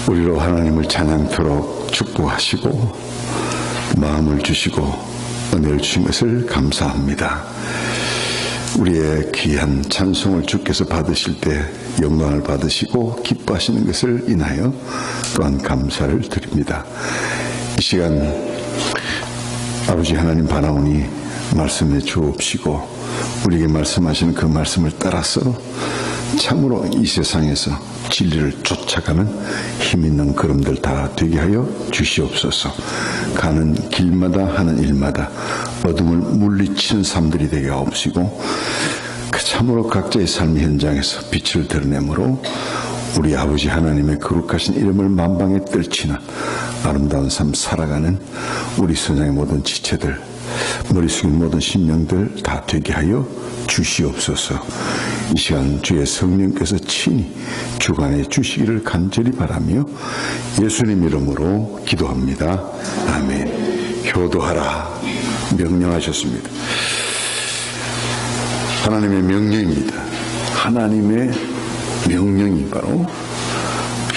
우리로 하나님을 찬양토록 축복하시고 마음을 주시고 은혜를 주신 것을 감사합니다. 우리의 귀한 찬송을 주께서 받으실 때 영광을 받으시고 기뻐하시는 것을 인하여 또한 감사를 드립니다. 이 시간 아버지 하나님 바라오니 말씀해 주옵시고 우리에게 말씀하시는 그 말씀을 따라서 참으로 이 세상에서 진리를 쫓아가는 힘있는 걸음들 다 되게 하여 주시옵소서. 가는 길마다 하는 일마다 어둠을 물리치는 삶들이 되게 하옵시고 그 참으로 각자의 삶의 현장에서 빛을 드러내므로 우리 아버지 하나님의 거룩하신 이름을 만방에 떨치는 아름다운 삶 살아가는 우리 선장의 모든 지체들, 머리 숙인 모든 심령들 다 되게 하여 주시옵소서. 이 시간 주의 성령께서 친히 주관해 주시기를 간절히 바라며 예수님 이름으로 기도합니다. 아멘. 효도하라 명령하셨습니다. 하나님의 명령입니다. 하나님의 명령이 바로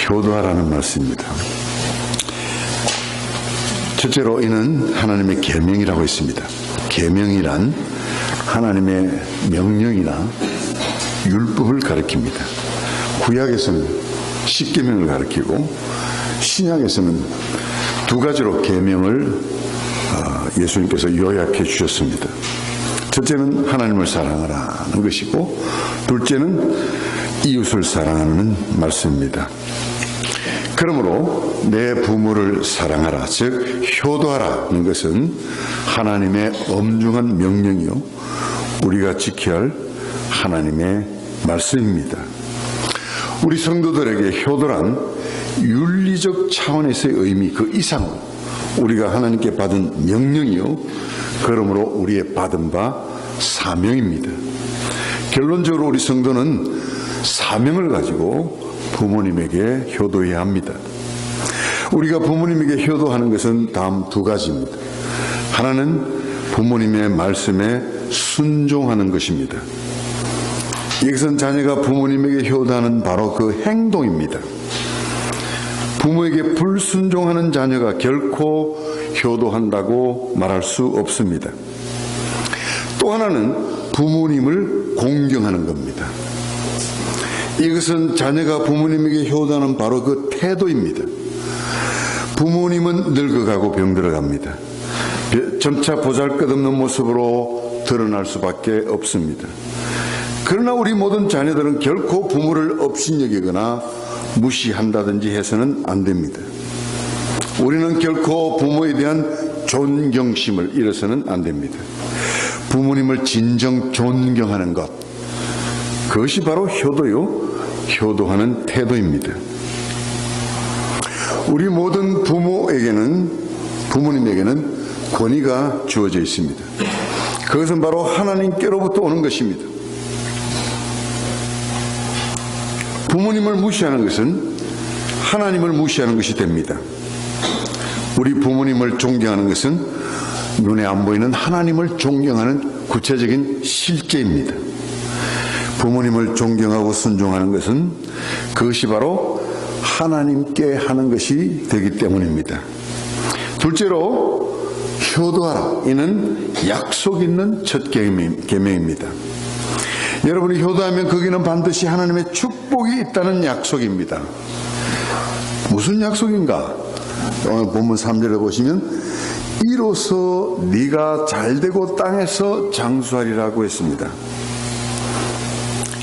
효도하라는 말씀입니다. 첫째로 이는 하나님의 계명이라고 했습니다. 계명이란 하나님의 명령이나 율법을 가리킵니다. 구약에서는 십계명을 가리키고 신약에서는 두 가지로 계명을 예수님께서 요약해 주셨습니다. 첫째는 하나님을 사랑하라는 것이고 둘째는 이웃을 사랑하는 말씀입니다. 그러므로 내 부모를 사랑하라, 즉 효도하라는 것은 하나님의 엄중한 명령이요 우리가 지켜야 할 하나님의 말씀입니다. 우리 성도들에게 효도란 윤리적 차원에서의 의미 그 이상으로 우리가 하나님께 받은 명령이요 그러므로 우리의 받은 바 사명입니다. 결론적으로 우리 성도는 사명을 가지고 부모님에게 효도해야 합니다. 우리가 부모님에게 효도하는 것은 다음 두 가지입니다. 하나는 부모님의 말씀에 순종하는 것입니다. 이것은 자녀가 부모님에게 효도하는 바로 그 행동입니다. 부모에게 불순종하는 자녀가 결코 효도한다고 말할 수 없습니다. 또 하나는 부모님을 공경하는 겁니다. 이것은 자녀가 부모님에게 효도하는 바로 그 태도입니다. 부모님은 늙어가고 병들어갑니다. 점차 보잘것없는 모습으로 드러날 수밖에 없습니다. 그러나 우리 모든 자녀들은 결코 부모를 업신여기거나 무시한다든지 해서는 안 됩니다. 우리는 결코 부모에 대한 존경심을 잃어서는 안 됩니다. 부모님을 진정 존경하는 것, 그것이 바로 효도요, 효도하는 태도입니다. 우리 모든 부모님에게는 권위가 주어져 있습니다. 그것은 바로 하나님께로부터 오는 것입니다. 부모님을 무시하는 것은 하나님을 무시하는 것이 됩니다. 우리 부모님을 존경하는 것은 눈에 안 보이는 하나님을 존경하는 구체적인 실제입니다. 부모님을 존경하고 순종하는 것은 그것이 바로 하나님께 하는 것이 되기 때문입니다. 둘째로 효도하라, 이는 약속 있는 첫 계명입니다. 여러분이 효도하면 거기는 반드시 하나님의 축복이 있다는 약속입니다. 무슨 약속인가? 오늘 본문 3절에 보시면 이로써 네가 잘되고 땅에서 장수하리라고 했습니다.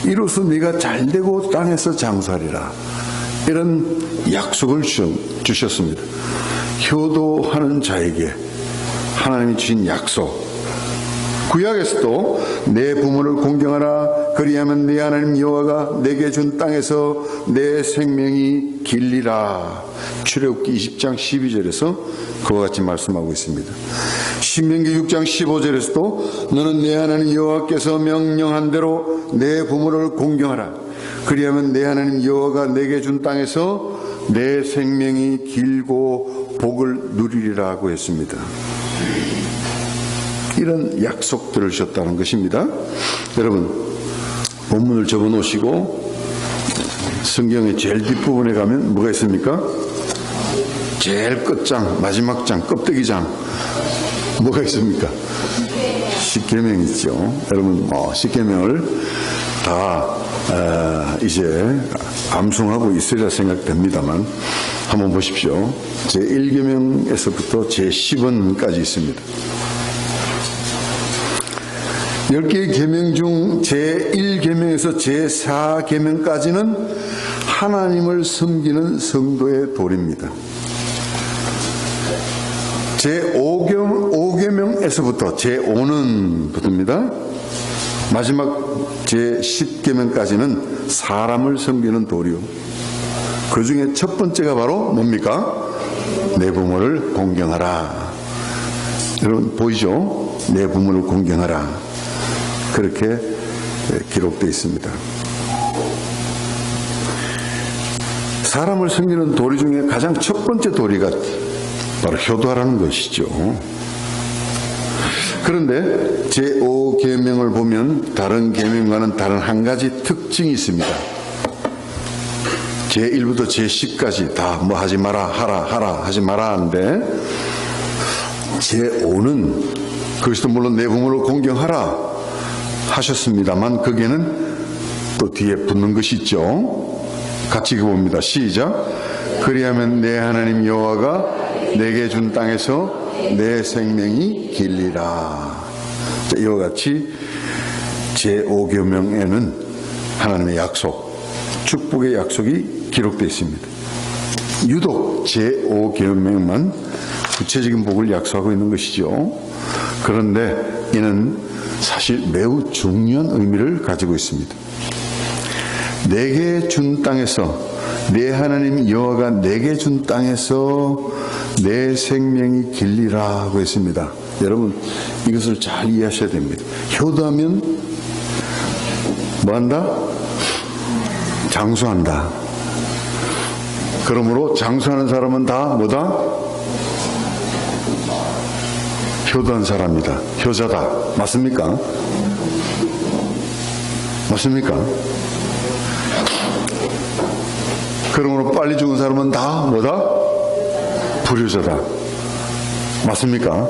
이로써 네가 잘되고 땅에서 장수하리라, 이런 약속을 주셨습니다. 효도하는 자에게 하나님이 주신 약속. 구약에서도 내 부모를 공경하라, 그리하면 네 하나님 여호와가 내게 준 땅에서 내 생명이 길리라. 출애굽기 20장 12절에서 그와 같이 말씀하고 있습니다. 신명기 6장 15절에서도 너는 내 하나님 여호와께서 명령한 대로 내 부모를 공경하라, 그리하면 내 하나님 여호와가 내게 준 땅에서 내 생명이 길고 복을 누리리라고 했습니다. 이런 약속들을 주셨다는 것입니다. 여러분, 본문을 적어 놓으시고 성경의 제일 뒷부분에 가면 뭐가 있습니까? 제일 끝장, 마지막 장, 껍데기장 뭐가 있습니까? 십계명 있죠. 여러분 십계명을 다 이제 암송하고 있으리라 생각됩니다만 한번 보십시오. 제1계명에서부터 제10원까지 있습니다. 10개의 계명 중 제1계명에서 제4계명까지는 하나님을 섬기는 성도의 도리입니다. 제5계명에서부터 제5는 붙습니다. 마지막 제10계명까지는 사람을 섬기는 도리요. 그 중에 첫 번째가 바로 뭡니까? 내 부모를 공경하라. 여러분 보이죠? 내 부모를 공경하라. 그렇게 기록되어 있습니다. 사람을 섬기는 도리 중에 가장 첫 번째 도리가 바로 효도하라는 것이죠. 그런데 제5계명을 보면 다른 계명과는 다른 한 가지 특징이 있습니다. 제1부터 제10까지 다 뭐 하지 마라, 하라, 하지 마라 하는데 제5는 그리스도 물론 내 부모를 공경하라 하셨습니다만 거기에는 또 뒤에 붙는 것이 있죠. 같이 읽어봅니다. 시작. 그리하면 내 하나님 여호와가 내게 준 땅에서 내 생명이 길리라. 이와 같이 제5계명에는 하나님의 약속, 축복의 약속이 기록되어 있습니다. 유독 제5계명만 구체적인 복을 약속하고 있는 것이죠. 그런데 이는 사실 매우 중요한 의미를 가지고 있습니다. 내게 준 땅에서 내 하나님 여호와가 내게 준 땅에서 내 생명이 길리라고 했습니다. 여러분 이것을 잘 이해하셔야 됩니다. 효도하면 뭐한다? 장수한다. 그러므로 장수하는 사람은 다 뭐다? 효도한 사람이다. 효자다. 맞습니까? 맞습니까? 그러므로 빨리 죽은 사람은 다 뭐다? 불효자다. 맞습니까?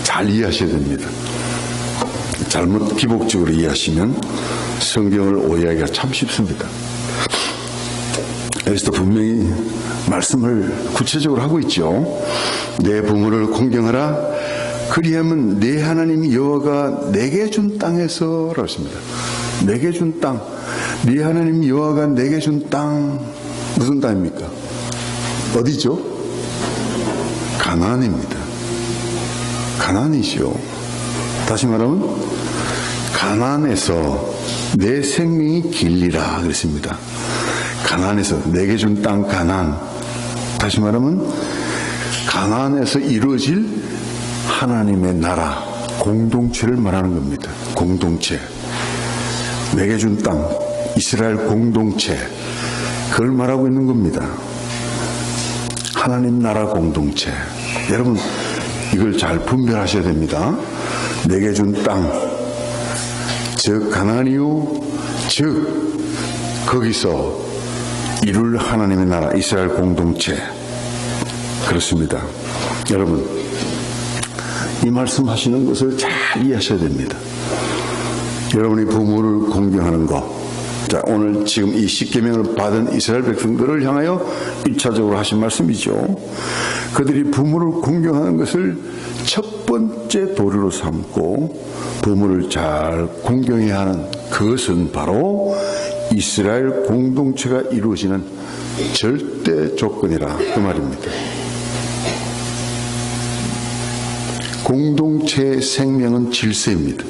잘 이해하셔야 됩니다. 잘못 기복적으로 이해하시면 성경을 오해하기가 참 쉽습니다. 여기서도 분명히 말씀을 구체적으로 하고 있죠. 내 부모를 공경하라. 그리하면 내 하나님 여호와가 내게 준 땅에서라고 했습니다. 내게 준 땅. 네 하나님 여호와가 내게 준 땅 무슨 땅입니까? 어디죠? 가나안입니다. 가나안이죠. 다시 말하면 가나안에서 내 생명이 길리라 그랬습니다. 가나안에서 내게 준 땅 가나안. 다시 말하면 가나안에서 이루어질 하나님의 나라 공동체를 말하는 겁니다. 공동체. 내게 준 땅 이스라엘 공동체 그걸 말하고 있는 겁니다. 하나님 나라 공동체. 여러분 이걸 잘 분별하셔야 됩니다. 내게 준 땅 즉 가나안이요 즉 거기서 이룰 하나님의 나라 이스라엘 공동체. 그렇습니다. 여러분 이 말씀하시는 것을 잘 이해하셔야 됩니다. 여러분이 부모를 공경하는 것. 자, 오늘 지금 이 십계명을 받은 이스라엘 백성들을 향하여 1차적으로 하신 말씀이죠. 그들이 부모를 공경하는 것을 첫 번째 도리로 삼고 부모를 잘 공경해야 하는 그것은 바로 이스라엘 공동체가 이루어지는 절대 조건이라 그 말입니다. 공동체의 생명은 질서입니다.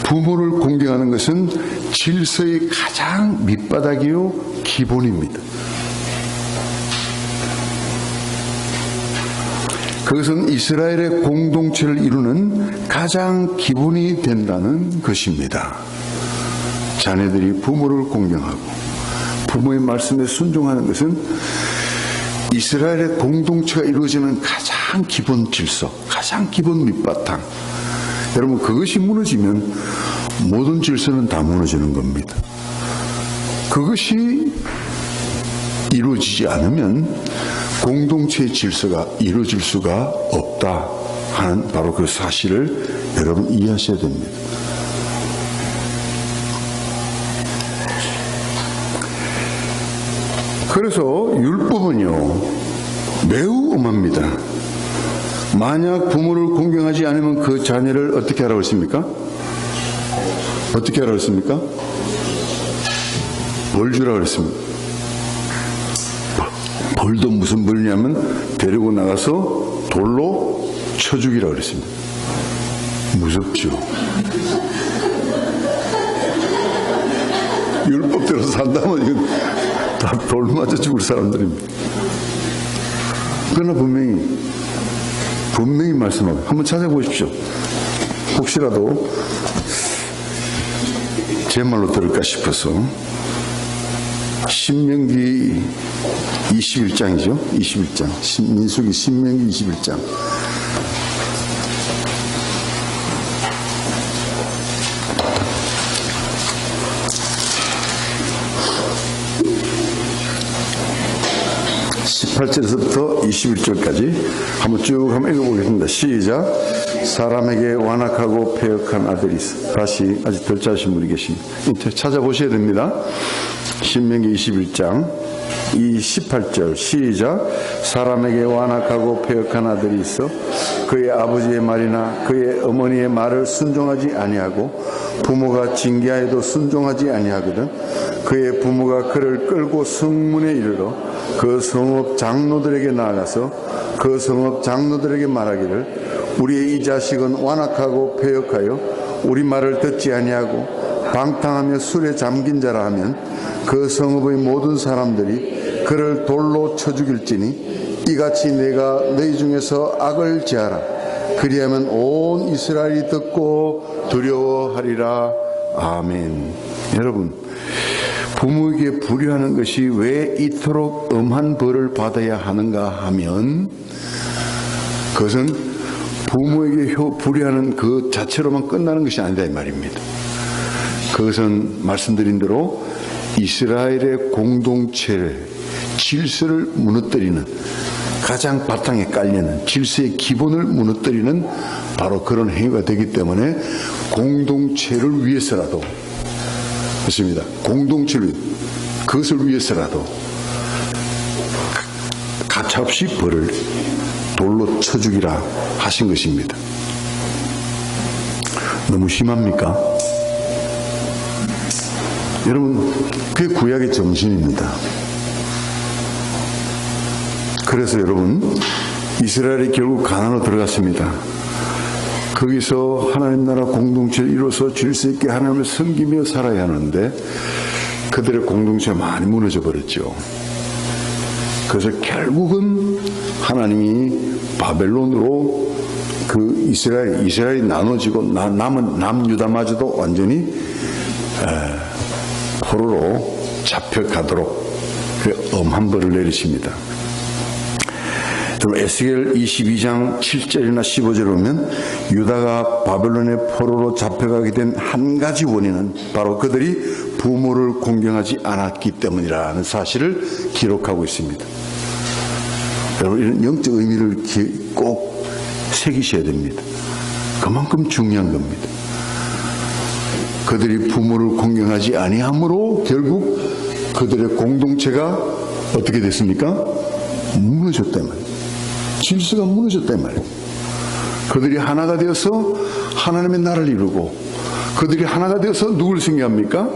부모를 공경하는 것은 질서의 가장 밑바닥이요 기본입니다. 그것은 이스라엘의 공동체를 이루는 가장 기본이 된다는 것입니다. 자녀들이 부모를 공경하고 부모의 말씀에 순종하는 것은 이스라엘의 공동체가 이루어지는 가장 기본 질서, 가장 기본 밑바탕. 여러분 그것이 무너지면 모든 질서는 다 무너지는 겁니다. 그것이 이루어지지 않으면 공동체의 질서가 이루어질 수가 없다 하는 바로 그 사실을 여러분 이해하셔야 됩니다. 그래서 율법은요 매우 엄합니다. 만약 부모를 공경하지 않으면 그 자녀를 어떻게 하라고 했습니까? 어떻게 하라고 했습니까? 벌 주라고 했습니다. 벌도 무슨 벌이냐면 데리고 나가서 돌로 쳐 죽이라고 그랬습니다. 무섭죠. 율법대로 산다면 이건 다 돌 맞아 죽을 사람들입니다. 그러나 분명히 말씀하고 한번 찾아보십시오. 혹시라도 제 말로 들을까 싶어서 신명기 21장이죠. 21장. 민수기 신명기 21장. (18절에서부터) 21절까지 한번 쭉 한번 읽어보겠습니다. 시작. 사람에게 완악하고 패역한 아들이 있어. 다시 아직 덜 짜신 분이 계십니다. 찾아보셔야 됩니다. 신명기 21장 18절 시작. 사람에게 완악하고 패역한 아들이 있어 그의 아버지의 말이나 그의 어머니의 말을 순종하지 아니하고 부모가 징계하여도 순종하지 아니하거든. 그의 부모가 그를 끌고 성문에 이르러 그 성읍 장로들에게 나아가서 그 성읍 장로들에게 말하기를 우리의 이 자식은 완악하고 패역하여 우리 말을 듣지 아니하고 방탕하며 술에 잠긴 자라 하면 그 성읍의 모든 사람들이 그를 돌로 쳐 죽일지니 이같이 내가 너희 중에서 악을 제하라. 그리하면 온 이스라엘이 듣고 두려워하리라. 아멘. 여러분, 부모에게 불효하는 것이 왜 이토록 엄한 벌을 받아야 하는가 하면 그것은 부모에게 불효하는 그 자체로만 끝나는 것이 아니다 이 말입니다. 그것은 말씀드린 대로 이스라엘의 공동체를 질서를 무너뜨리는 가장 바탕에 깔리는 질서의 기본을 무너뜨리는 바로 그런 행위가 되기 때문에 공동체를 위해서라도 그렇습니다. 공동체를 그것을 위해서라도 가차없이 벌을 돌로 쳐 죽이라 하신 것입니다. 너무 심합니까? 여러분, 그게 구약의 정신입니다. 그래서 여러분, 이스라엘이 결국 가나안으로 들어갔습니다. 거기서 하나님 나라 공동체를 이루어서 질서 있게 하나님을 섬기며 살아야 하는데 그들의 공동체가 많이 무너져 버렸죠. 그래서 결국은 하나님이 바벨론으로 그 이스라엘이 나눠지고 남은 남유다마저도 완전히 포로로 잡혀가도록 엄한 벌을 내리십니다. 에스겔 22장 7절이나 15절에 보면 유다가 바벨론의 포로로 잡혀가게 된 한 가지 원인은 바로 그들이 부모를 공경하지 않았기 때문이라는 사실을 기록하고 있습니다. 여러분, 이런 영적 의미를 꼭 새기셔야 됩니다. 그만큼 중요한 겁니다. 그들이 부모를 공경하지 아니함으로 결국 그들의 공동체가 어떻게 됐습니까? 무너졌단 말이에요. 질서가 무너졌단 말이에요. 그들이 하나가 되어서 하나님의 나라를 이루고 그들이 하나가 되어서 누굴 섬겨합니까?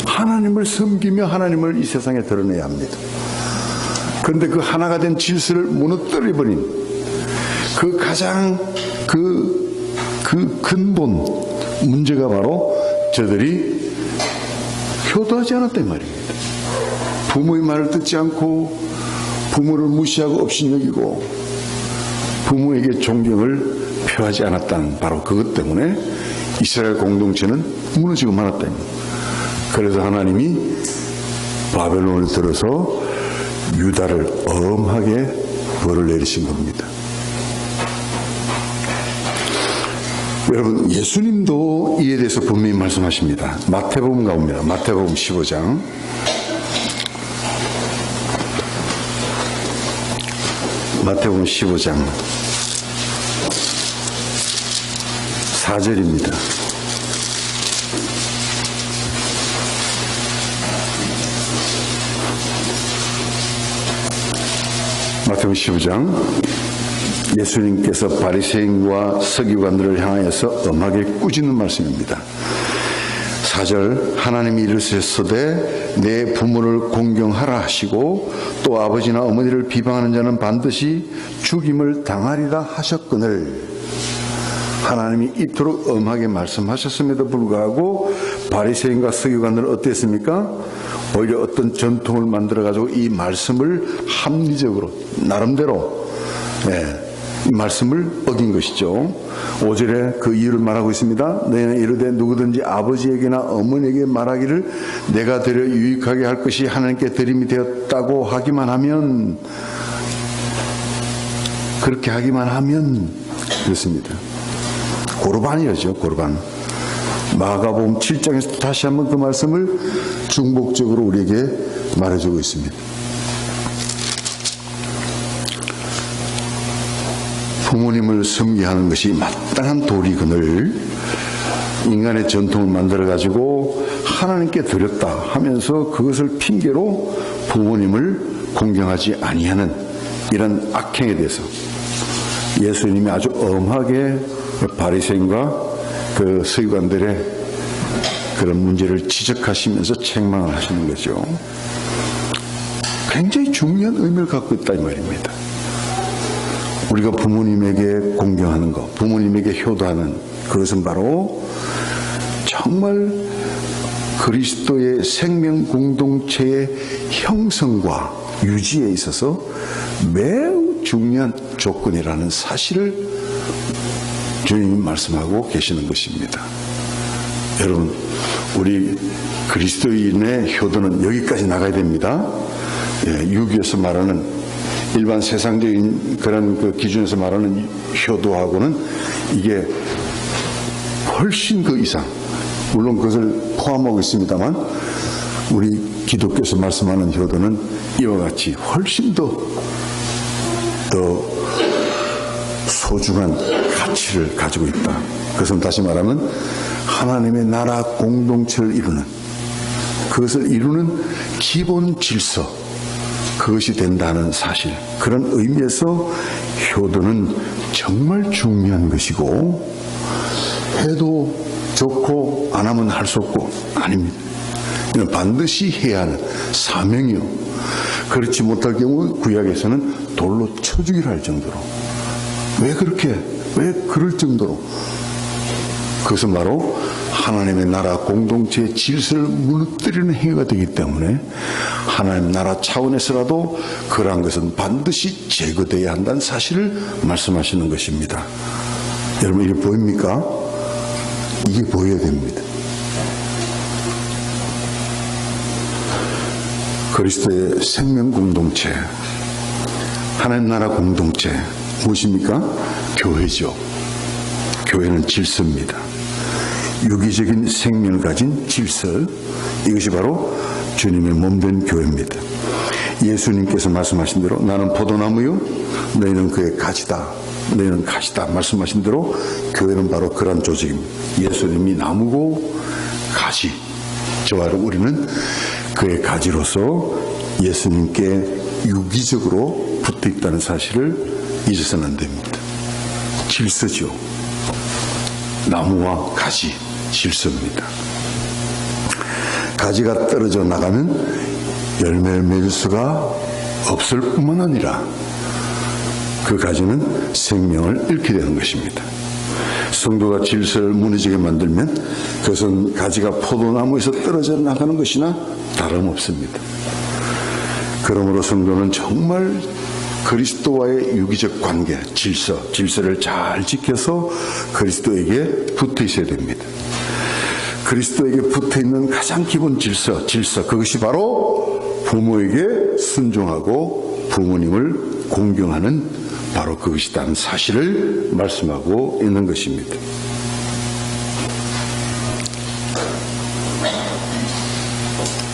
하나님을 섬기며 하나님을 이 세상에 드러내야 합니다. 그런데 그 하나가 된 질서를 무너뜨려버린 그 가장 그 근본 문제가 바로 저들이 효도하지 않았단 말입니다. 부모의 말을 듣지 않고 부모를 무시하고 업신여기고 부모에게 존경을 표하지 않았다는 바로 그것 때문에 이스라엘 공동체는 무너지고 말았다. 그래서 하나님이 바벨론을 들어서 유다를 엄하게 벌을 내리신 겁니다. 여러분, 예수님도 이에 대해서 분명히 말씀하십니다. 마태복음 가봅니다. 마태복음 15장. 마태복음 15장 4절입니다. 마태복음 15장 예수님께서 바리새인과 서기관들을 향하여서 엄하게 꾸짖는 말씀입니다. 4절 하나님이 이르셨으되 내 부모를 공경하라 하시고 또 아버지나 어머니를 비방하는 자는 반드시 죽임을 당하리라 하셨거늘. 하나님이 이토록 엄하게 말씀하셨음에도 불구하고 바리새인과 서기관들은 어땠습니까? 오히려 어떤 전통을 만들어 가지고 이 말씀을 합리적으로 나름대로 이 말씀을 어긴 것이죠. 5절에 그 이유를 말하고 있습니다. 너희는 이르되 누구든지 아버지에게나 어머니에게 말하기를 내가 되려 유익하게 할 것이 하나님께 드림이 되었다고 하기만 하면, 그렇게 하기만 하면 그렇습니다. 고르반이죠. 고르반. 마가복음 7장에서 다시 한번 그 말씀을 중복적으로 우리에게 말해주고 있습니다. 부모님을 섬기하는 것이 마땅한 도리거늘 인간의 전통을 만들어가지고 하나님께 드렸다 하면서 그것을 핑계로 부모님을 공경하지 아니하는 이런 악행에 대해서 예수님이 아주 엄하게 바리새인과 그 서기관들의 그런 문제를 지적하시면서 책망을 하시는 거죠. 굉장히 중요한 의미를 갖고 있다 이 말입니다. 우리가 부모님에게 공경하는 것, 부모님에게 효도하는 그것은 바로 정말 그리스도의 생명 공동체의 형성과 유지에 있어서 매우 중요한 조건이라는 사실을 주님이 말씀하고 계시는 것입니다. 여러분, 우리 그리스도인의 효도는 여기까지 나가야 됩니다. 유교에서 말하는 일반 세상적인 그런 그 기준에서 말하는 효도하고는 이게 훨씬 그 이상, 물론 그것을 포함하고 있습니다만 우리 기독교에서 말씀하는 효도는 이와 같이 훨씬 더 소중한 가치를 가지고 있다. 그것은 다시 말하면 하나님의 나라 공동체를 이루는, 그것을 이루는 기본 질서, 그것이 된다는 사실, 그런 의미에서 효도는 정말 중요한 것이고 해도 좋고 안 하면 할 수 없고 아닙니다. 반드시 해야 하는 사명이요. 그렇지 못할 경우 구약에서는 돌로 쳐 죽이라 할 정도로, 왜 그럴 정도로, 그것은 바로 하나님의 나라 공동체의 질서를 무너뜨리는 행위가 되기 때문에 하나님 나라 차원에서라도 그러한 것은 반드시 제거되어야 한다는 사실을 말씀하시는 것입니다. 여러분, 이게 보입니까? 이게 보여야 됩니다. 그리스도의 생명 공동체, 하나님 나라 공동체 무엇입니까? 교회죠. 교회는 질서입니다. 유기적인 생명을 가진 질서, 이것이 바로 주님의 몸된 교회입니다. 예수님께서 말씀하신 대로 나는 포도나무요 너희는 그의 가지다, 너희는 가지다 말씀하신 대로 교회는 바로 그런 조직입니다. 예수님이 나무고 가지, 저와 우리는 그의 가지로서 예수님께 유기적으로 붙어 있다는 사실을 잊어서는 안 됩니다. 질서죠. 나무와 가지, 질서입니다. 가지가 떨어져 나가면 열매를 맺을 수가 없을 뿐만 아니라 그 가지는 생명을 잃게 되는 것입니다. 성도가 질서를 무너지게 만들면 그것은 가지가 포도나무에서 떨어져 나가는 것이나 다름없습니다. 그러므로 성도는 정말 그리스도와의 유기적 관계, 질서를 잘 지켜서 그리스도에게 붙어 있어야 됩니다. 그리스도에게 붙어 있는 가장 기본 질서, 그것이 바로 부모에게 순종하고 부모님을 공경하는 바로 그것이라는 사실을 말씀하고 있는 것입니다.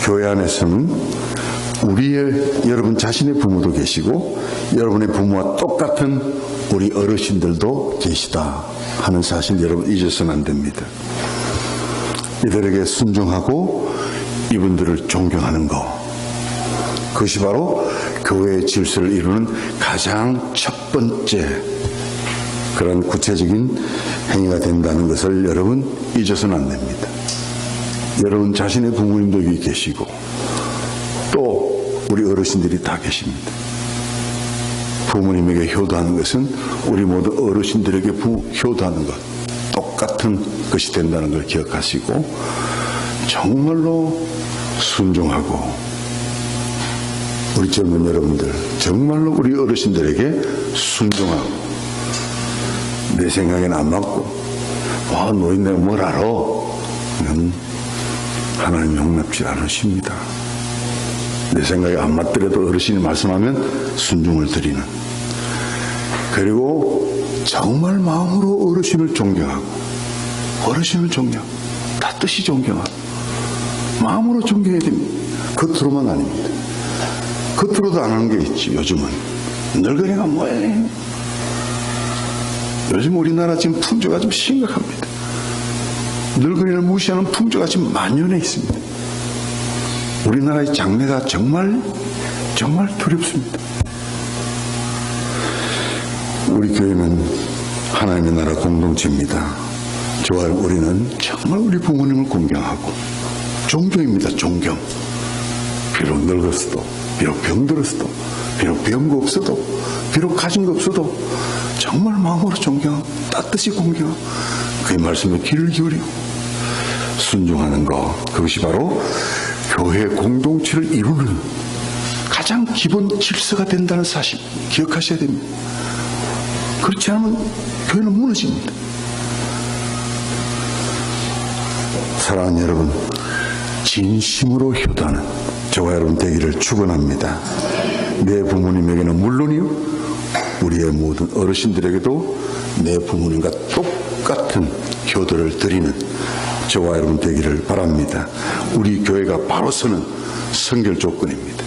교회 안에서는 여러분 자신의 부모도 계시고 여러분의 부모와 똑같은 우리 어르신들도 계시다 하는 사실 여러분 잊어서는 안 됩니다. 이들에게 순종하고 이분들을 존경하는 것, 그것이 바로 교회의 질서를 이루는 가장 첫 번째 그런 구체적인 행위가 된다는 것을 여러분 잊어서는 안 됩니다. 여러분 자신의 부모님도 여기 계시고 또 우리 어르신들이 다 계십니다. 부모님에게 효도하는 것은 우리 모두 어르신들에게 효도하는 것 똑같은 것이 된다는 걸 기억하시고 정말로 순종하고 우리 젊은 여러분들 정말로 우리 어르신들에게 순종하고 내 생각에는 안 맞고 노인네가 뭘 알아? 하나님 용납지 않으십니다. 내 생각에 안 맞더라도 어르신이 말씀하면 순종을 드리는, 그리고 정말 마음으로 어르신을 존경하고 다 뜻이 존경하고 마음으로 존경해야 됩니다. 겉으로만 아닙니다. 겉으로도 안 하는 게 있지. 요즘은 늙은이가 뭐해. 요즘 우리나라 지금 풍조가 좀 심각합니다. 늙은이를 무시하는 풍조가 지금 만연해 있습니다. 우리나라의 장래가 정말 두렵습니다. 우리 교회는 하나님의 나라 공동체입니다. 저와 우리는 정말 우리 부모님을 공경하고 존경입니다. 존경. 비록 늙었어도, 비록 병들었어도, 비록 배운 거 없어도, 비록 가진 거 없어도 정말 마음으로 존경하고 따뜻이 공경하고 그의 말씀에 귀를 기울이고 순종하는 것, 그것이 바로 교회 공동체를 이루는 가장 기본 질서가 된다는 사실 기억하셔야 됩니다. 그렇지 않으면 교회는 무너집니다. 사랑하는 여러분, 진심으로 효도하는 저와 여러분 되기를 축원합니다. 내 부모님에게는 물론이요, 우리의 모든 어르신들에게도 내 부모님과 똑같은 효도를 드리는 저와 여러분 되기를 바랍니다. 우리 교회가 바로 서는 선결 조건입니다.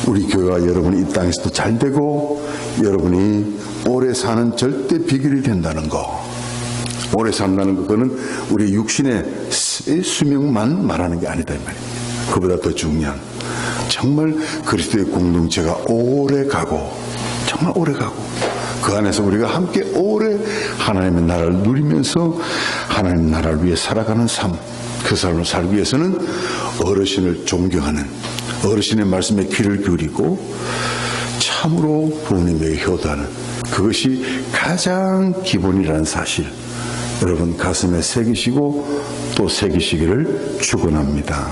우리 교회와 여러분이 이 땅에서도 잘 되고 여러분이 오래 사는 절대 비결이 된다는 거, 오래 산다는 그거는 우리 육신의 수명만 말하는 게 아니다 이 말입니다. 그보다 더 중요한 정말 그리스도의 공동체가 오래 가고 정말 오래 가고 그 안에서 우리가 함께 오래 하나님의 나라를 누리면서 하나님의 나라를 위해 살아가는 삶, 그 삶을 살기 위해서는 어르신을 존경하는, 어르신의 말씀에 귀를 기울이고 참으로 부모님에게 효도하는, 그것이 가장 기본이라는 사실 여러분 가슴에 새기시고 또 새기시기를 축원합니다.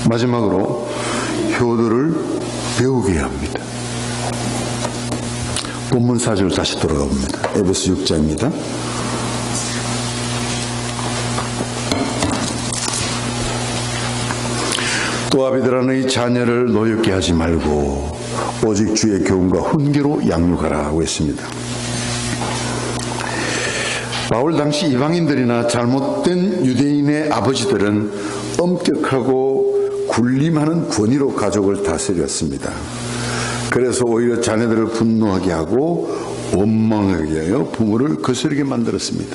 마지막으로 효도를 배우게 합니다. 본문 4절 다시 돌아가 봅니다. 에베소 6장입니다. 또 아비들아 너희 자녀를 노엽게 하지 말고 오직 주의 교훈과 훈계로 양육하라 하고 했습니다. 바울 당시 이방인들이나 잘못된 유대인의 아버지들은 엄격하고 군림하는 권위로 가족을 다스렸습니다. 그래서 오히려 자녀들을 분노하게 하고 원망하게 하여 부모를 거스르게 만들었습니다.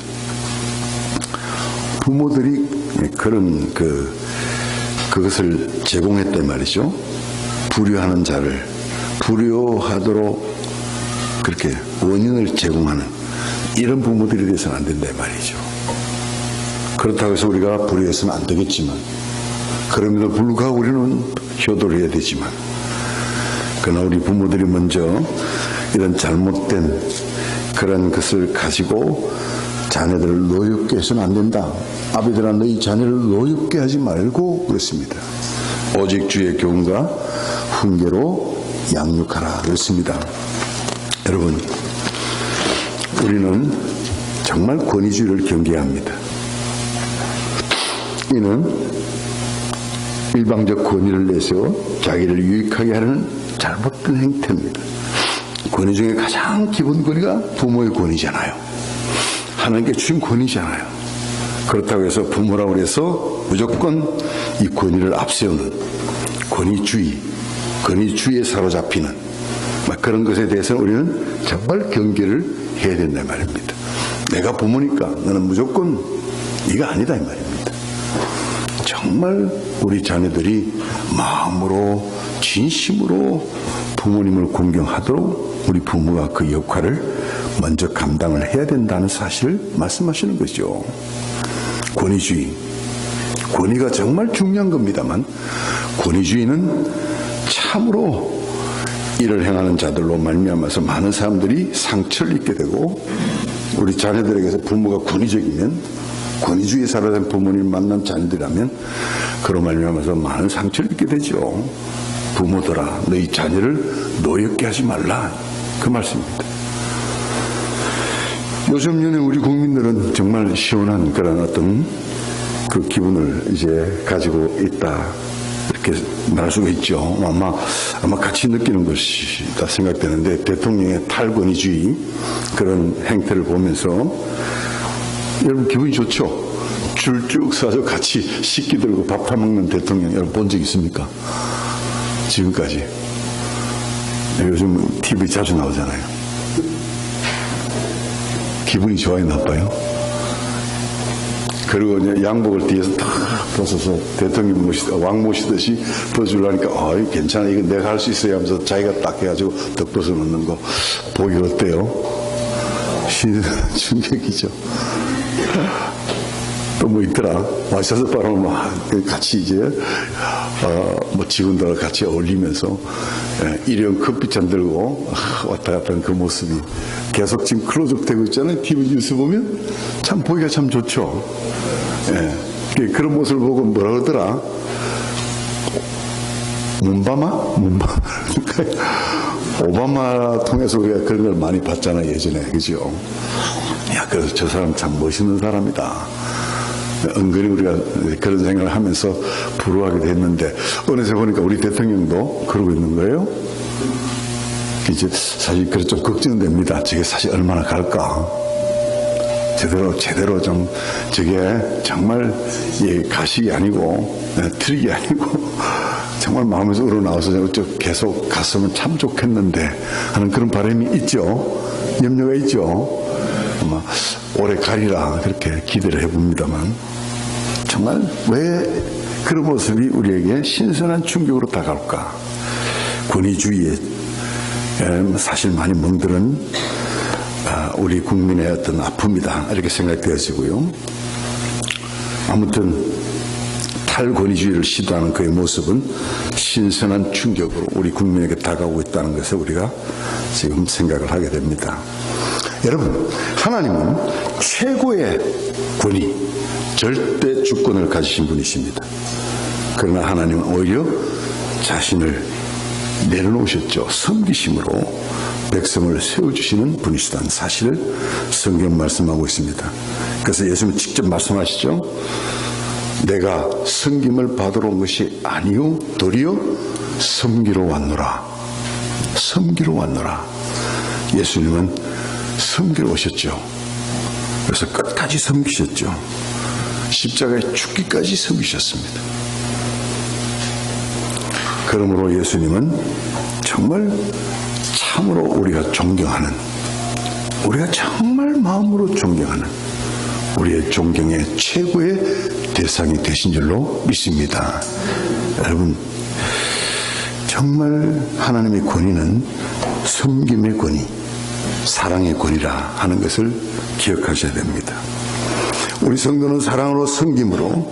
부모들이 그런 그것을 제공했단 말이죠. 불효하는 자를 불효하도록 그렇게 원인을 제공하는 이런 부모들이 돼서는 안 된다 말이죠. 그렇다고 해서 우리가 불효해서는 안 되겠지만, 그럼에도 불구하고 우리는 효도를 해야 되지만, 그러나 우리 부모들이 먼저 이런 잘못된 그런 것을 가지고 자녀들을 노엽게 해서는 안 된다. 아비들아 너희 자녀를 노엽게 하지 말고 그랬습니다. 오직 주의 교훈과 훈계로 양육하라 그랬습니다. 여러분, 우리는 정말 권위주의를 경계합니다. 이는 일방적 권위를 내세워 자기를 유익하게 하는 잘못된 행태입니다. 권위 중에 가장 기본 권위가 부모의 권위잖아요. 하나님께 주신 권위잖아요. 그렇다고 해서 부모라고 해서 무조건 이 권위를 앞세우는 권위주의에 사로잡히는 그런 것에 대해서 우리는 정말 경계를 해야 된다 말입니다. 내가 부모니까 너는 무조건 네가 아니다 이 말입니다. 정말 우리 자녀들이 마음으로 진심으로 부모님을 공경하도록 우리 부모가 그 역할을 먼저 감당을 해야 된다는 사실을 말씀하시는 거죠. 권위가 정말 중요한 겁니다만 권위주의는 참으로 이를 행하는 자들로 말미암아서 많은 사람들이 상처를 입게 되고 우리 자녀들에게서 부모가 권위적이면 권위주의에 살아된 부모님을 만난 자녀들이라면 그로 말미암아서 많은 상처를 입게 되죠. 부모들아 너희 자녀를 노엽게 하지 말라 그 말씀입니다. 요즘 년에 우리 국민들은 정말 시원한 그런 어떤 그 기분을 이제 가지고 있다 이렇게 말할 수가 있죠. 아마 같이 느끼는 것이다 생각되는데 대통령의 탈권위주의 그런 행태를 보면서 여러분 기분이 좋죠? 줄 쭉 서서 같이 식기 들고 밥 타먹는 대통령 여러분 본 적 있습니까? 지금까지. 요즘 TV 자주 나오잖아요. 기분이 좋아요, 나빠요? 그리고 이제 양복을 뒤에서 탁 벗어서 대통령 왕 모시듯이 벗어주려니까 괜찮아 이거 내가 할 수 있어요 하면서 자기가 딱 해가지고 덕 벗어놓는 거 보기 어때요? 충격이죠. 또 뭐 있더라 와이셔츠 바람을 막 같이 이제 뭐 직원들과 같이 어울리면서 일회용 커피잔 들고 왔다 갔다 하는 그 모습이 계속 지금 클로즈업 되고 있잖아요. TV 뉴스 보면 참 보기가 참 좋죠. 그런 모습을 보고 뭐라 그러더라 오바마 통해서 우리가 그런 걸 많이 봤잖아요 예전에. 그죠? 그래서 저 사람 참 멋있는 사람이다. 은근히 우리가 그런 생각을 하면서 부러워하게 됐는데 어느새 보니까 우리 대통령도 그러고 있는 거예요. 이제 사실 그래 좀 걱정됩니다. 저게 사실 얼마나 갈까? 제대로 좀 저게 정말 가식이 아니고 트릭이 아니고 정말 마음에서 우러나와서 계속 갔으면 참 좋겠는데 하는 그런 바람이 있죠. 염려가 있죠. 아마 오래 가리라 그렇게 기대를 해봅니다만 정말 왜 그런 모습이 우리에게 신선한 충격으로 다가올까? 권위주의에 사실 많이 멍드는 우리 국민의 어떤 아픔이다 이렇게 생각되어지고요. 아무튼 탈권위주의를 시도하는 그의 모습은 신선한 충격으로 우리 국민에게 다가오고 있다는 것을 우리가 지금 생각을 하게 됩니다. 여러분, 하나님은 최고의 권위, 절대 주권을 가지신 분이십니다. 그러나 하나님은 오히려 자신을 내려놓으셨죠. 섬기심으로 백성을 세워주시는 분이시다는 사실을 성경 말씀하고 있습니다. 그래서 예수님은 직접 말씀하시죠. 내가 섬김을 받으러 온 것이 아니요 도리어 섬기러 왔노라. 섬기러 왔노라. 예수님은 섬기러 오셨죠. 그래서 끝까지 섬기셨죠. 십자가에 죽기까지 섬기셨습니다. 그러므로 예수님은 정말 참으로 우리가 존경하는, 우리가 정말 마음으로 존경하는 우리의 존경의 최고의 대상이 되신 줄로 믿습니다. 여러분, 정말 하나님의 권위는 섬김의 권위, 사랑의 권위라 하는 것을 기억하셔야 됩니다. 우리 성도는 사랑으로 섬김으로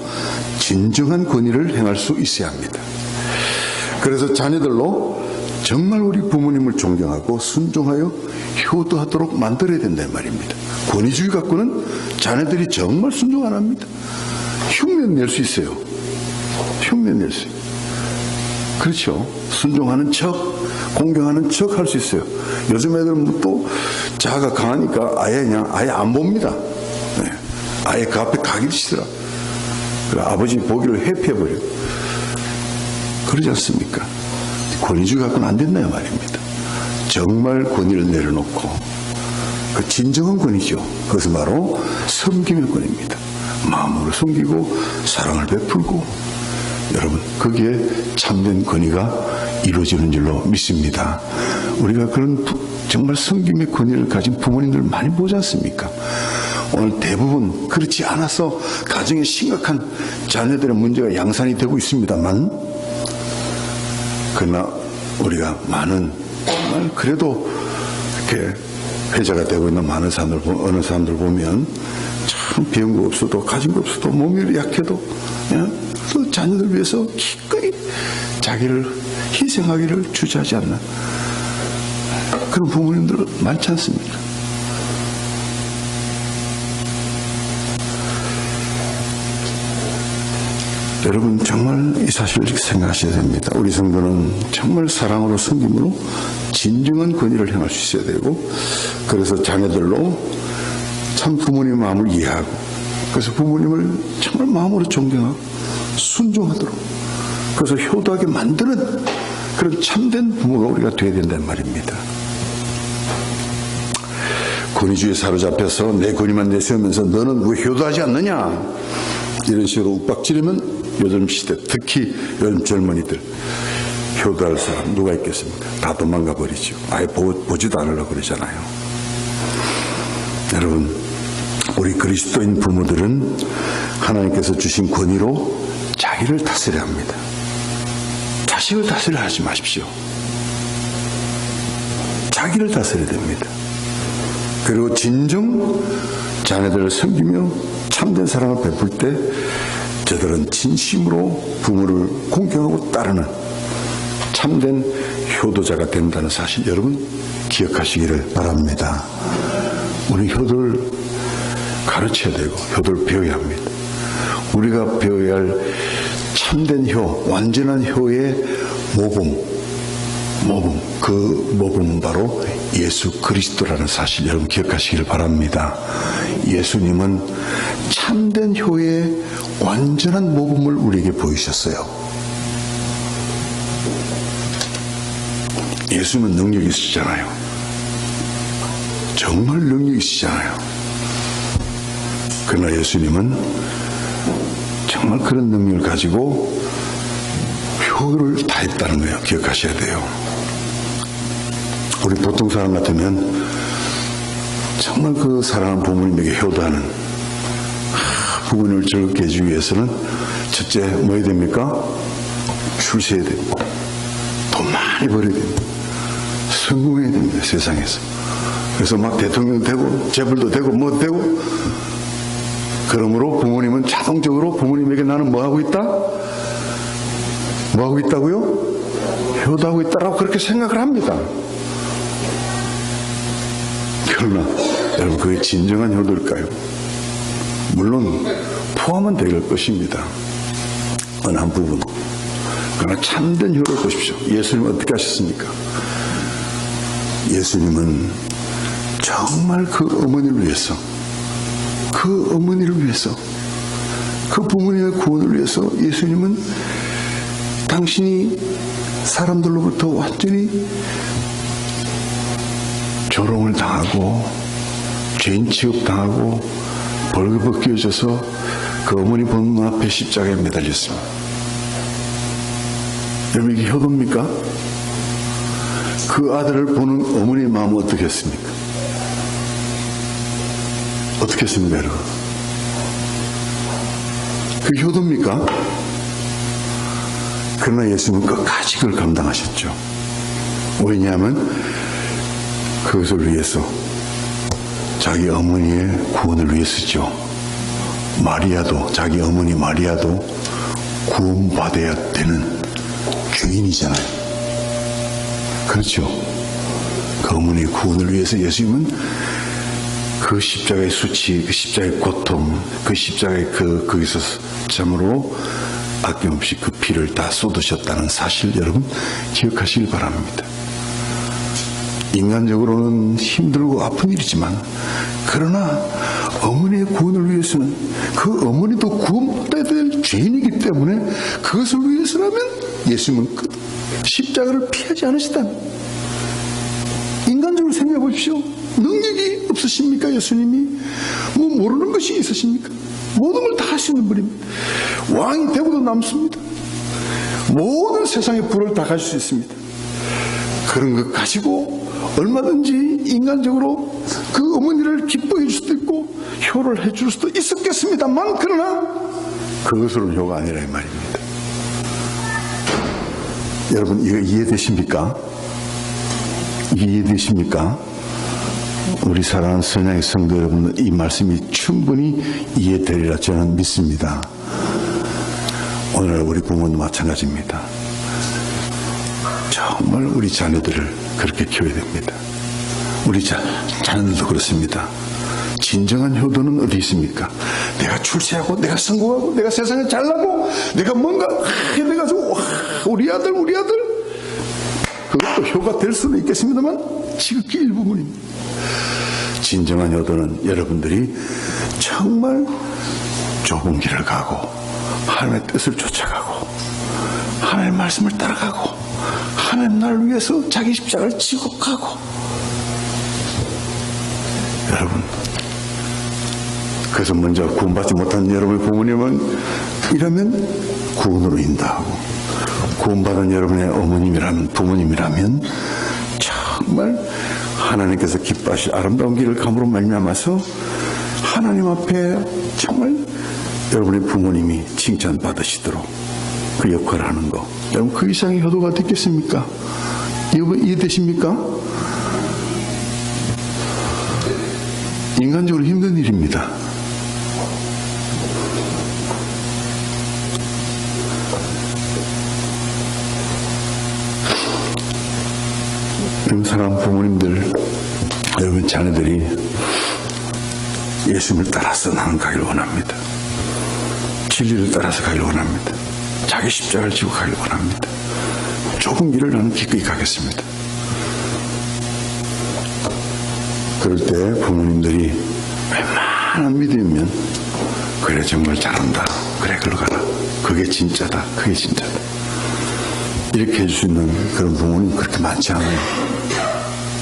진정한 권위를 행할 수 있어야 합니다. 그래서 자녀들로 정말 우리 부모님을 존경하고 순종하여 효도하도록 만들어야 된다는 말입니다. 권위주의 갖고는 자녀들이 정말 순종 안 합니다. 흉내 낼 수 있어요. 흉내 낼 수 있어요. 그렇죠. 순종하는 척, 공경하는 척 할 수 있어요. 요즘 애들은 또 자아가 강하니까 아예 안 봅니다. 네. 아예 그 앞에 가기 싫어. 아버지 보기를 회피해버려요. 그러지 않습니까? 권위주의 갖고는 안 된다는 말입니다. 정말 권위를 내려놓고 그 진정한 권위죠. 그것은 바로 섬김의 권위입니다. 마음으로 섬기고 사랑을 베풀고, 여러분 거기에 참된 권위가 이루어지는 줄로 믿습니다. 우리가 그런 정말 섬김의 권위를 가진 부모님들 많이 보지 않습니까? 오늘 대부분 그렇지 않아서 가정에 심각한 자녀들의 문제가 양산이 되고 있습니다만, 그러나 우리가 많은 정말 그래도 이렇게 회자가 되고 있는 많은 사람들, 어느 사람들 보면 참 배운 거 없어도 가진 거 없어도 몸이 약해도 또 자녀들 위해서 기꺼이 자기를 희생하기를 주저하지 않는 그런 부모님들 많지 않습니까? 여러분 정말 이 사실을 생각하셔야 됩니다. 우리 성도는 정말 사랑으로 섬김으로 진정한 권위를 행할 수 있어야 되고, 그래서 자녀들로 참 부모님의 마음을 이해하고, 그래서 부모님을 정말 마음으로 존경하고 순종하도록, 그래서 효도하게 만드는 그런 참된 부모가 우리가 되어야 된다는 말입니다. 권위주의에 사로잡혀서 내 권위만 내세우면서 너는 왜 효도하지 않느냐 이런 식으로 윽박지르면 요즘 시대, 특히 요즘 젊은이들 효도할 사람 누가 있겠습니까? 다 도망가 버리죠. 아예 보지도 않으려고 그러잖아요. 여러분, 우리 그리스도인 부모들은 하나님께서 주신 권위로 자기를 다스려야 합니다. 자식을 다스려 하지 마십시오. 자기를 다스려야 됩니다. 그리고 진정 자녀들을 섬기며 참된 사랑을 베풀 때 저들은 진심으로 부모를 공경하고 따르는 참된 효도자가 된다는 사실 여러분 기억하시기를 바랍니다. 우리 효도를 가르쳐야 되고 효도를 배워야 합니다. 우리가 배워야 할 참된 효, 완전한 효의 모범, 그 모범은 바로 예수 그리스도라는 사실 여러분 기억하시기를 바랍니다. 예수님은 참된 효의 완전한 모범을 우리에게 보이셨어요. 예수님은 능력이 있으시잖아요. 정말 능력이 있으시잖아요. 그러나 예수님은 정말 그런 능력을 가지고 효를 다했다는 거예요. 기억하셔야 돼요. 우리 보통 사람 같으면 정말 그 사랑하는 부모님에게 효도하는 부모님을 즐겁게 해주기 위해서는 첫째 뭐 해야 됩니까? 줄 서야 됩니다. 돈 많이 벌어야 됩니다. 성공해야 됩니다. 세상에서. 그래서 막 대통령도 되고 재벌도 되고 뭐 되고, 그러므로 부모님은 자동적으로 부모님에게 나는 뭐 하고 있다? 뭐 하고 있다고요? 효도하고 있다라고 그렇게 생각을 합니다. 그러나 여러분 그게 진정한 효도일까요? 물론 포함은 될 것입니다. 어느 한 부분. 그러나 참된 효도를 보십시오. 예수님은 어떻게 하셨습니까? 예수님은 정말 그 어머니를 위해서, 그 어머니를 위해서, 그 부모님의 구원을 위해서 예수님은 당신이 사람들로부터 완전히 조롱을 당하고 죄인 취급당하고 벌금을 끼워져서 그 어머니 보는 눈앞에 십자가에 매달렸습니다. 여러분 이게 효도입니까? 그 아들을 보는 어머니의 마음은 어떻게 했습니까? 어떻게 했습니까 여러분? 그게 효도입니까? 그러나 예수님은 끝까지 그걸 감당하셨죠. 왜냐하면 그것을 위해서 자기 어머니의 구원을 위해서죠. 마리아도, 자기 어머니 마리아도 구원받아야 되는 죄인이잖아요. 그렇죠. 그 어머니의 구원을 위해서 예수님은 그 십자가의 수치, 그 십자가의 고통, 그 십자가의 거기서 참으로 아낌없이 그 피를 다 쏟으셨다는 사실 여러분 기억하시길 바랍니다. 인간적으로는 힘들고 아픈 일이지만, 그러나 어머니의 구원을 위해서는 그 어머니도 구원받아야 될 죄인이기 때문에 그것을 위해서라면 예수님은 그 십자가를 피하지 않으시다. 인간적으로 생각해 보십시오. 능력이 없으십니까? 예수님이 뭐 모르는 것이 있으십니까? 모든 걸 다 할 수 있는 분입니다. 왕이 되고도 남습니다. 모든 세상의 부를 다 가질 수 있습니다. 그런 것 가지고 얼마든지 인간적으로 그 어머니를 기쁘게 해줄 수도 있고 효를 해줄 수도 있었겠습니다만, 그러나 그것으로는 효가 아니라 이 말입니다. 여러분, 이거 이해되십니까? 이해되십니까? 우리 사랑하는 선양의 성도 여러분, 이 말씀이 충분히 이해되리라 저는 믿습니다. 오늘 우리 부모도 마찬가지입니다. 정말 우리 자녀들을 그렇게 키워야 됩니다. 우리 자녀들도 그렇습니다. 진정한 효도는 어디 있습니까? 내가 출세하고 내가 성공하고 내가 세상에 잘나고 내가 뭔가 해내가지고 우리 아들 그것도 효가 될 수는 있겠습니다만 지극히 일부분입니다. 진정한 효도는 여러분들이 정말 좁은 길을 가고 하나님의 뜻을 쫓아가고 하나님의 말씀을 따라가고 하나님 나를 위해서 자기 십자가를 지고 가고. 여러분, 그래서 먼저 구원받지 못한 여러분의 부모님은 이러면 구원으로 인도하고, 구원받은 여러분의 어머님이라면 부모님이라면 정말 하나님께서 기뻐하실 아름다운 길을 감으로 말미암아서 하나님 앞에 정말 여러분의 부모님이 칭찬받으시도록 그 역할을 하는 거, 여러분 그 이상의 효도가 됐겠습니까? 여러분 이해되십니까? 인간적으로 힘든 일입니다. 여러분 사랑하는 부모님들, 여러분 자녀들이 예수님을 따라서 나는 가기를 원합니다. 진리를 따라서 가기를 원합니다. 자기 십자가를 지고 가기를 원합니다. 좁은 길을 나는 기꺼이 가겠습니다. 그럴 때 부모님들이 웬만한 믿으면 그래 정말 잘한다, 그래 글로 가라, 그게 진짜다, 그게 진짜다, 이렇게 해줄 수 있는 그런 부모님 그렇게 많지 않아요.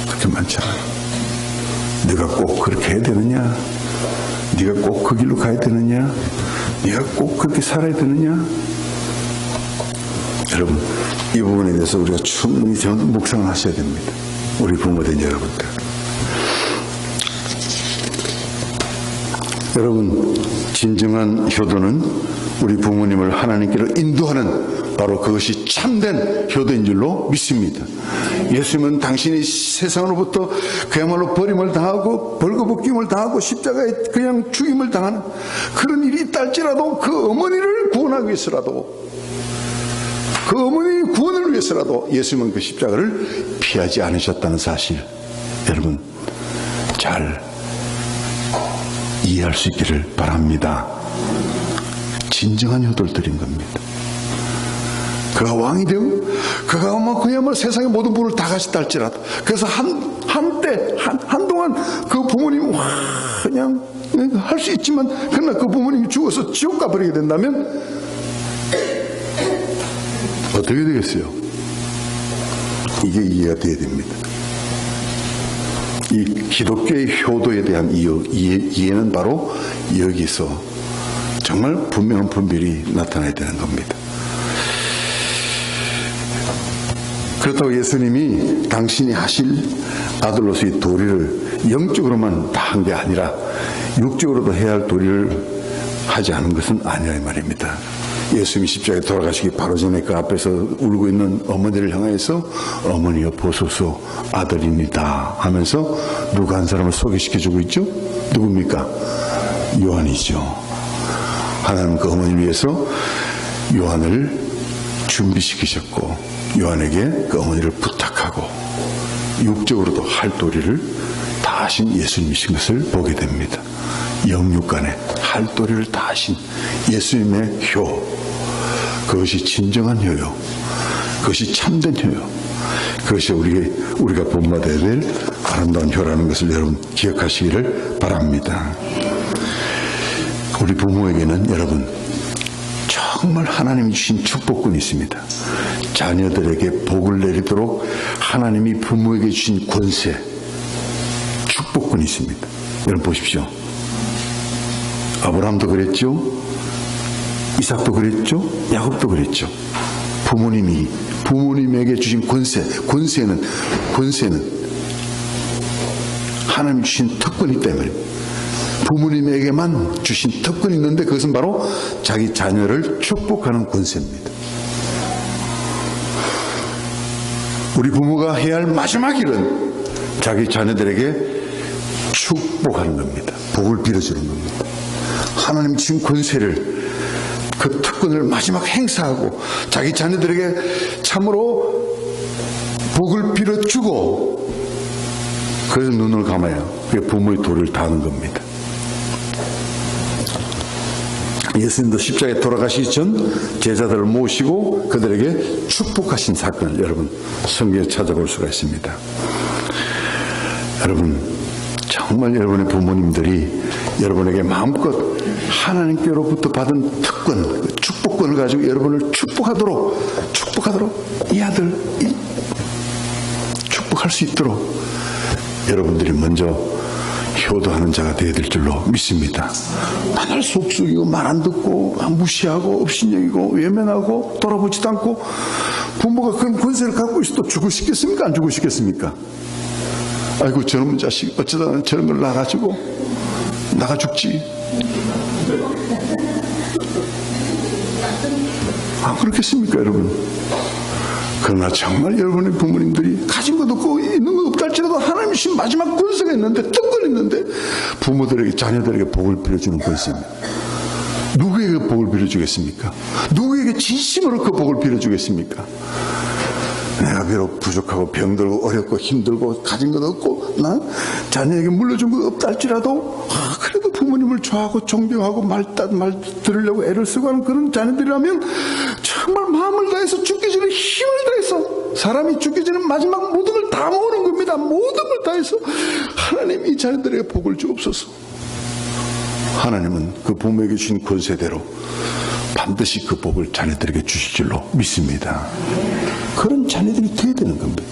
그렇게 많지 않아요. 네가 꼭 그렇게 해야 되느냐, 네가 꼭 그 길로 가야 되느냐, 네가 꼭 그렇게 살아야 되느냐. 여러분, 이 부분에 대해서 우리가 충분히 묵상을 하셔야 됩니다. 우리 부모된 여러분들. 여러분, 진정한 효도는 우리 부모님을 하나님께로 인도하는 바로 그것이 참된 효도인 줄로 믿습니다. 예수님은 당신이 세상으로부터 그야말로 버림을 당하고 벌거벗김을 당하고 십자가에 그냥 죽임을 당하는 그런 일이 있다 할지라도 그 어머니를 구원하기 위해서라도, 그 어머니의 구원을 위해서라도 예수님은 그 십자가를 피하지 않으셨다는 사실, 여러분 잘 이해할 수 있기를 바랍니다. 진정한 효도를 드린 겁니다. 그가 왕이 되고 그가 그야말로 세상의 모든 부를 다 가졌다 할지라도, 그래서 한동안 그 부모님이 그냥 할 수 있지만 그러나 그 부모님이 죽어서 지옥 가버리게 된다면 어떻게 되겠어요? 이게 이해가 돼야 됩니다. 이 기독교의 효도에 대한 이해는 바로 여기서 정말 분명한 분별이 나타나야 되는 겁니다. 그렇다고 예수님이 당신이 하실 아들로서의 도리를 영적으로만 다 한 게 아니라 육적으로도 해야 할 도리를 하지 않은 것은 아니라 이 말입니다. 예수님이 십자가에 돌아가시기 바로 전에 그 앞에서 울고 있는 어머니를 향해서 어머니여 보소서 아들입니다 하면서 누가 한 사람을 소개시켜주고 있죠? 누굽니까? 요한이죠. 하나님은 그 어머니를 위해서 요한을 준비시키셨고 요한에게 그 어머니를 부탁하고 육적으로도 할 도리를 다 하신 예수님이신 것을 보게 됩니다. 영육간에 할 도리를 다 하신 예수님의 효, 그것이 진정한 효요, 그것이 참된 효요, 그것이 우리가 본받아야 될 아름다운 효라는 것을 여러분 기억하시기를 바랍니다. 우리 부모에게는 여러분 정말 하나님이 주신 축복권이 있습니다. 자녀들에게 복을 내리도록 하나님이 부모에게 주신 권세, 축복권이 있습니다. 여러분 보십시오. 아브라함도 그랬죠. 이삭도 그랬죠. 야곱도 그랬죠. 부모님에게 주신 권세는 하나님 주신 특권이기 때문에 부모님에게만 주신 특권이 있는데 그것은 바로 자기 자녀를 축복하는 권세입니다. 우리 부모가 해야 할 마지막 일은 자기 자녀들에게 축복하는 겁니다. 복을 빌어주는 겁니다. 하나님 주신 권세를, 그 특권을 마지막 행사하고 자기 자녀들에게 참으로 복을 빌어주고, 그래서 눈을 감아야 그게 부모의 도리를 다하는 겁니다. 예수님도 십자가에 돌아가시기 전 제자들을 모시고 그들에게 축복하신 사건을 여러분 성경에 찾아볼 수가 있습니다. 여러분, 정말 여러분의 부모님들이 여러분에게 마음껏 하나님께로부터 받은 특권, 축복권을 가지고 여러분을 축복하도록 이 아들 축복할 수 있도록 여러분들이 먼저 효도하는 자가 되어야 될 줄로 믿습니다. 만날 속속이고 말 안 듣고 무시하고 업신여기고 외면하고 돌아보지도 않고 부모가 그런 권세를 갖고 있어도 주고 싶겠습니까? 안 주고 싶겠습니까? 아이고 저놈의 자식 어쩌다 저런 걸 낳아가지고 나가 죽지. 안 그렇겠습니까 여러분? 그러나 정말 여러분의 부모님들이 가진 것 없고 있는 것 없다 할지라도 하나님이 주신 마지막 권세가 있는데, 특권이 있는데 부모들에게, 자녀들에게 복을 빌어주는 권세입니다. 누구에게 복을 빌어주겠습니까? 누구에게 진심으로 그 복을 빌어주겠습니까? 내가 비록 부족하고 병들고 어렵고 힘들고 가진 것 없고 난 자녀에게 물려준 것 없다 할지라도 그래도 부모님을 좋아하고 존경하고 말 들으려고 애를 쓰고 하는 그런 자녀들이라면 정말 마음을 다해서 죽기 전에 힘을 다해서, 사람이 죽기 전에 마지막 모든 걸 다 모으는 겁니다. 모든 걸 다해서 하나님 이 자녀들에게 복을 주옵소서. 하나님은 그 부모에게 주신 권세대로 반드시 그 복을 자녀들에게 주실 줄로 믿습니다. 그런 자녀들이 되어야 되는 겁니다.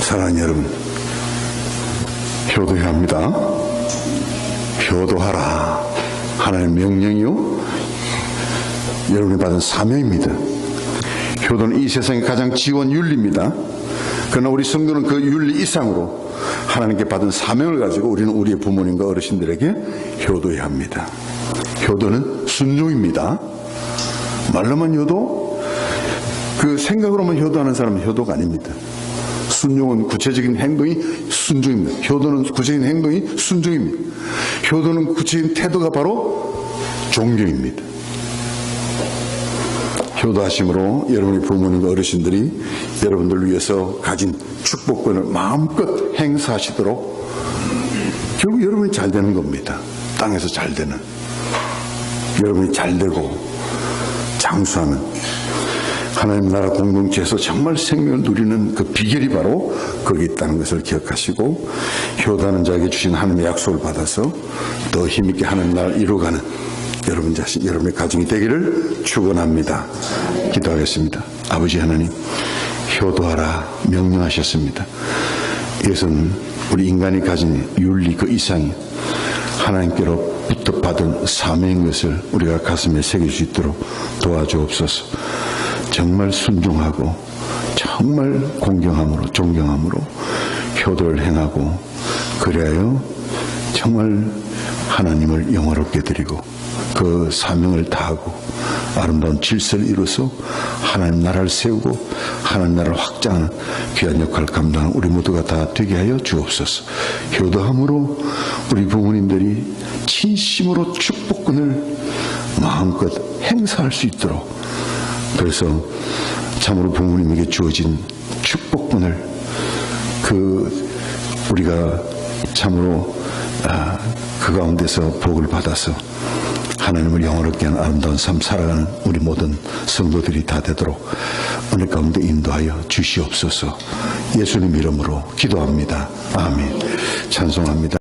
사랑하는 여러분, 효도해야 합니다. 효도하라. 하나님의 명령이요, 여러분이 받은 사명입니다. 효도는 이 세상의 가장 지원 윤리입니다. 그러나 우리 성도는 그 윤리 이상으로 하나님께 받은 사명을 가지고 우리는 우리의 부모님과 어르신들에게 효도해야 합니다. 효도는 순종입니다. 말로만 효도, 그 생각으로만 효도하는 사람은 효도가 아닙니다. 순종은 구체적인 행동이 순종입니다. 효도는 구체적인 행동이 순종입니다. 효도는 구체적인 태도가 바로 존경입니다. 효도하심으로 여러분의 부모님과 어르신들이 여러분들을 위해서 가진 축복권을 마음껏 행사하시도록 결국 여러분이 잘 되는 겁니다. 땅에서 잘 되는, 여러분이 잘 되고 장수하는 하나님 나라 공동체에서 정말 생명을 누리는 그 비결이 바로 거기 있다는 것을 기억하시고, 효도하는 자에게 주신 하나님의 약속을 받아서 더 힘있게 하나님 나라를 이루어가는 여러분 자신, 여러분의 가정이 되기를 축원합니다. 기도하겠습니다. 아버지 하나님, 효도하라 명령하셨습니다. 이것은 우리 인간이 가진 윤리 그 이상이 하나님께로부터 받은 사명인 것을 우리가 가슴에 새길 수 있도록 도와주옵소서. 정말 순종하고 정말 공경함으로 존경함으로 효도를 행하고, 그래야 정말 하나님을 영화롭게 드리고 그 사명을 다하고 아름다운 질서를 이루어서 하나님 나라를 세우고 하나님 나라를 확장하는 귀한 역할을 감당하는 우리 모두가 다 되게 하여 주옵소서. 효도함으로 우리 부모님들이 진심으로 축복권을 마음껏 행사할 수 있도록, 그래서 참으로 부모님에게 주어진 축복권을 우리가 참으로 그 가운데서 복을 받아서 하나님을 영원롭게 하는 아름다운 삶 살아가는 우리 모든 성도들이 다 되도록 은혜 가운데 인도하여 주시옵소서. 예수님 이름으로 기도합니다. 아멘. 찬송합니다.